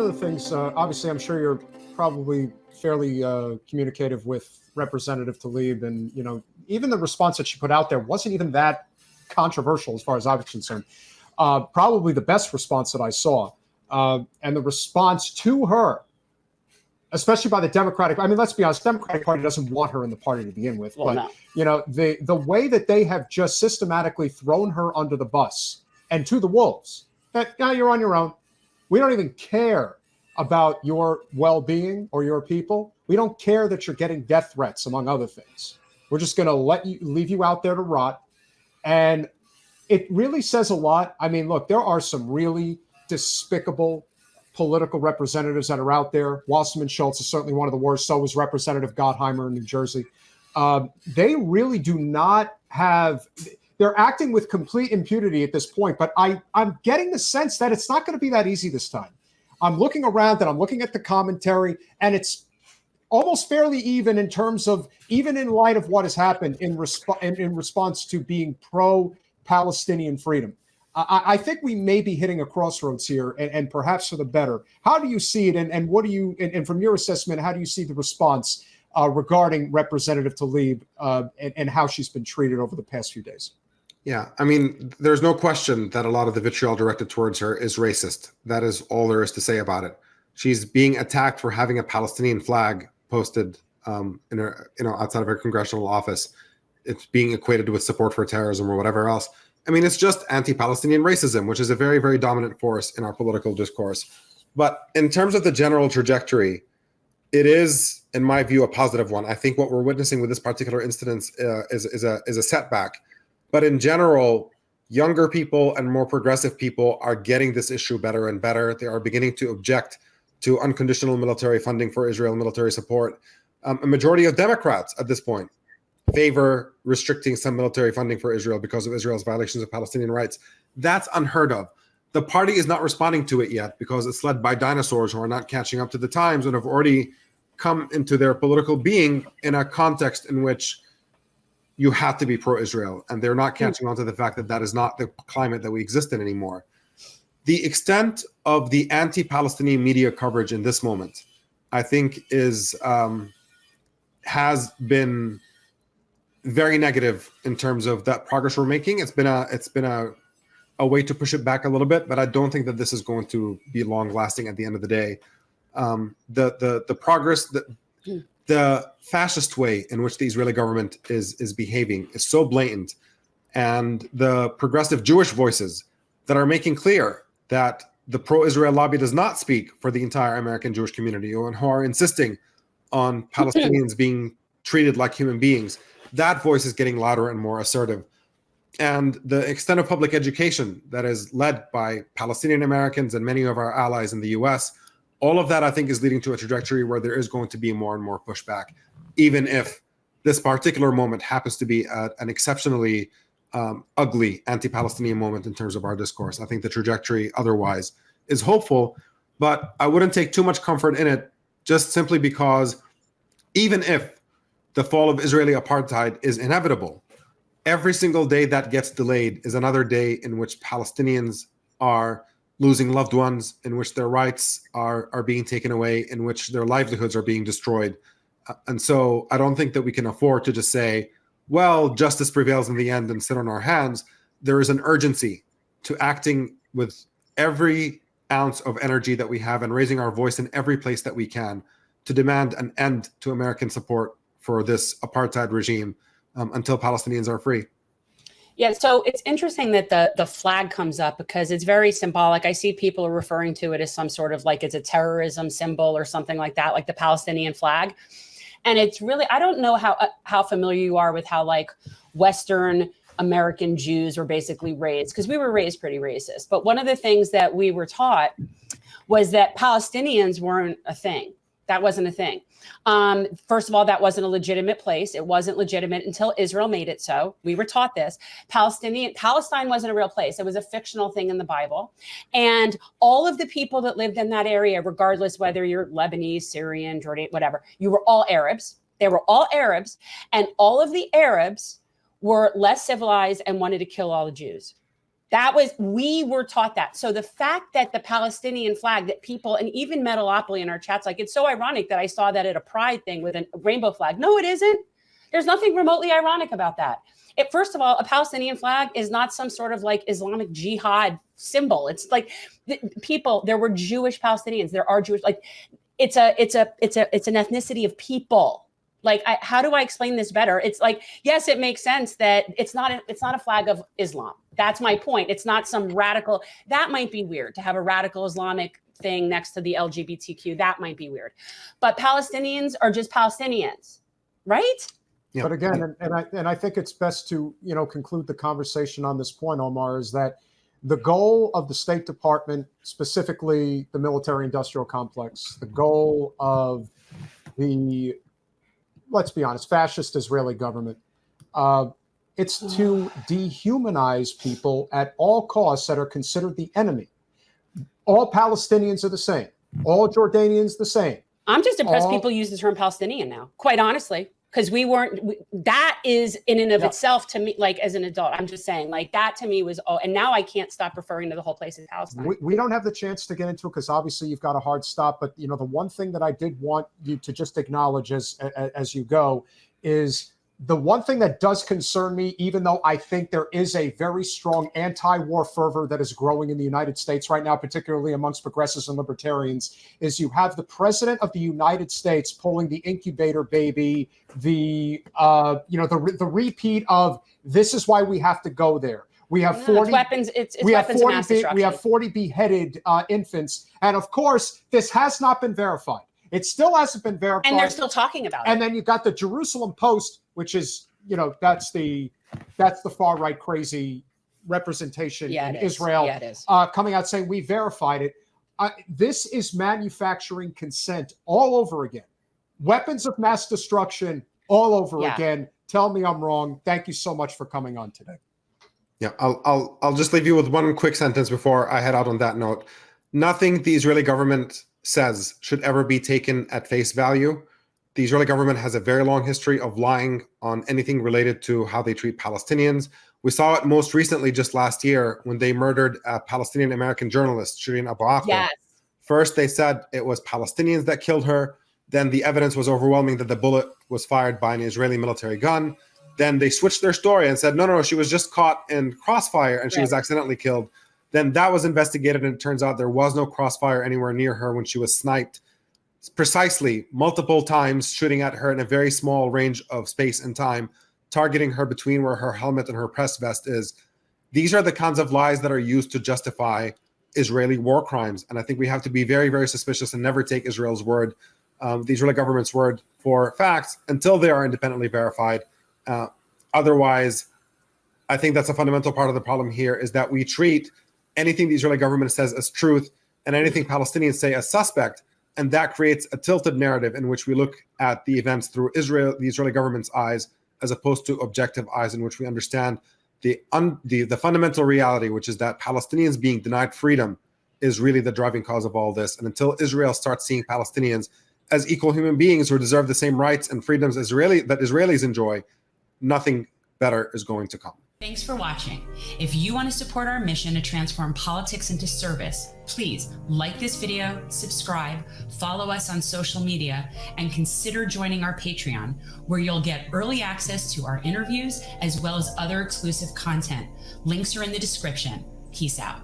of the things, obviously, I'm sure you're probably fairly communicative with Representative Tlaib, and even the response that she put out there wasn't even that controversial as far as I was concerned. Probably the best response that I saw, and the response to her, especially by the Democratic. I mean, let's be honest, the Democratic Party doesn't want her in the party to begin with. Well, but no. The way that they have just systematically thrown her under the bus and to the wolves. That now you're on your own. We don't even care about your well-being or your people. We don't care that you're getting death threats, among other things. We're just going to leave you out there to rot. And it really says a lot. I mean, look, there are some really despicable political representatives that are out there. Wasserman Schultz is certainly one of the worst. So was Representative Gottheimer in New Jersey. They really do not have. They're acting with complete impunity at this point. But I'm getting the sense that it's not going to be that easy this time. I'm looking around and I'm looking at the commentary, and it's almost fairly even in terms of, even in light of what has happened in response to being pro-Palestinian freedom. I think we may be hitting a crossroads here, and perhaps for the better. How do you see it, and what do you, and from your assessment, how do you see the response regarding Representative Tlaib and how she's been treated over the past few days? Yeah, I mean, there's no question that a lot of the vitriol directed towards her is racist. That is all there is to say about it. She's being attacked for having a Palestinian flag posted in her, outside of her congressional office. It's being equated with support for terrorism or whatever else. I mean, it's just anti-Palestinian racism, which is a very, very dominant force in our political discourse. But in terms of the general trajectory, it is, in my view, a positive one. I think what we're witnessing with this particular incident is a setback. But in general, younger people and more progressive people are getting this issue better and better. They are beginning to object to unconditional military funding for Israel, military support. A majority of Democrats at this point favor restricting some military funding for Israel because of Israel's violations of Palestinian rights. That's unheard of. The party is not responding to it yet because it's led by dinosaurs who are not catching up to the times and have already come into their political being in a context in which you have to be pro-Israel, and they're not catching on to the fact that that is not the climate that we exist in anymore. The extent of the anti-Palestinian media coverage in this moment, I think, has been very negative in terms of that progress we're making. It's been a way to push it back a little bit, but I don't think that this is going to be long lasting at the end of the day. The progress that the fascist way in which the Israeli government is behaving is so blatant, and the progressive Jewish voices that are making clear that the pro-Israel lobby does not speak for the entire American Jewish community, and who are insisting on Palestinians being treated like human beings, that voice is getting louder and more assertive. And the extent of public education that is led by Palestinian Americans and many of our allies in the US, all of that, I think, is leading to a trajectory where there is going to be more and more pushback, even if this particular moment happens to be an exceptionally ugly anti-Palestinian moment in terms of our discourse. I think the trajectory otherwise is hopeful, but I wouldn't take too much comfort in it, just simply because even if the fall of Israeli apartheid is inevitable, every single day that gets delayed is another day in which Palestinians are losing loved ones, in which their rights are being taken away, in which their livelihoods are being destroyed. And so I don't think that we can afford to just say, well, justice prevails in the end and sit on our hands. There is an urgency to acting with every ounce of energy that we have and raising our voice in every place that we can to demand an end to American support for this apartheid regime until Palestinians are free. Yeah, so it's interesting that the flag comes up because it's very symbolic. I see people are referring to it as some sort of like it's a terrorism symbol or something like that, like the Palestinian flag. And it's really, I don't know how familiar you are with how like Western American Jews were basically raised, because we were raised pretty racist. But one of the things that we were taught was that Palestinians weren't a thing. That wasn't a thing. First of all, that wasn't a legitimate place. It wasn't legitimate until Israel made it so. We were taught this. Palestine wasn't a real place. It was a fictional thing in the Bible. And all of the people that lived in that area, regardless whether you're Lebanese, Syrian, Jordan, whatever, you were all Arabs. They were all Arabs. And all of the Arabs were less civilized and wanted to kill all the Jews. We were taught that. So the fact that the Palestinian flag, that people, and even Metalopoly in our chats, like, it's so ironic that I saw that at a pride thing with a rainbow flag. No, it isn't. There's nothing remotely ironic about that. First of all, a Palestinian flag is not some sort of like Islamic jihad symbol. It's like there were Jewish Palestinians. There are Jewish, like it's an ethnicity of people. Like, how do I explain this better? It's like, yes, it makes sense that it's not a flag of Islam. That's my point. It's not some radical. That might be weird to have a radical Islamic thing next to the LGBTQ. That might be weird. But Palestinians are just Palestinians, right? Yeah. But again, and I think it's best to, conclude the conversation on this point, Omar, is that the goal of the State Department, specifically the military-industrial complex, the goal of the, let's be honest, fascist Israeli government, it's to dehumanize people at all costs that are considered the enemy. All Palestinians are the same. All Jordanians the same. I'm just impressed people use the term Palestinian now, quite honestly. Because that is in and of itself to me, like as an adult, I'm just saying, like that to me was, and now I can't stop referring to the whole place as Palestine. We don't have the chance to get into it because obviously you've got a hard stop. But, the one thing that I did want you to just acknowledge as you go is the one thing that does concern me, even though I think there is a very strong anti-war fervor that is growing in the United States right now, particularly amongst progressives and libertarians, is you have the president of the United States pulling the incubator baby, the repeat of this is why we have to go there. We have 40 weapons. We have 40 beheaded infants, and of course, this has not been verified. It still hasn't been verified. And they're still talking about it. And then you've got the Jerusalem Post, which is, that's the far right crazy representation in Israel, coming out saying we verified it. This is manufacturing consent all over again. Weapons of mass destruction all over again. Tell me I'm wrong. Thank you so much for coming on today. Yeah, I'll just leave you with one quick sentence before I head out on that note. Nothing the Israeli government says should ever be taken at face value. The Israeli government has a very long history of lying on anything related to how they treat Palestinians. We saw it most recently just last year when they murdered a Palestinian American journalist, Shireen Abu Akleh. Yes. First, they said it was Palestinians that killed her. Then the evidence was overwhelming that the bullet was fired by an Israeli military gun. Then they switched their story and said, no, she was just caught in crossfire and she was accidentally killed. Then that was investigated, and it turns out there was no crossfire anywhere near her when she was sniped precisely multiple times, shooting at her in a very small range of space and time, targeting her between where her helmet and her press vest is. These are the kinds of lies that are used to justify Israeli war crimes. And I think we have to be very, very suspicious and never take Israel's word, the Israeli government's word for facts until they are independently verified. Otherwise, I think that's a fundamental part of the problem here, is that we treat anything the Israeli government says as truth and anything Palestinians say as suspect. And that creates a tilted narrative in which we look at the events through the Israeli government's eyes, as opposed to objective eyes in which we understand the fundamental reality, which is that Palestinians being denied freedom is really the driving cause of all this. And until Israel starts seeing Palestinians as equal human beings who deserve the same rights and freedoms that Israelis enjoy, nothing better is going to come. Thanks for watching. If you want to support our mission to transform politics into service, please like this video, subscribe, follow us on social media, and consider joining our Patreon, where you'll get early access to our interviews as well as other exclusive content. Links are in the description. Peace out.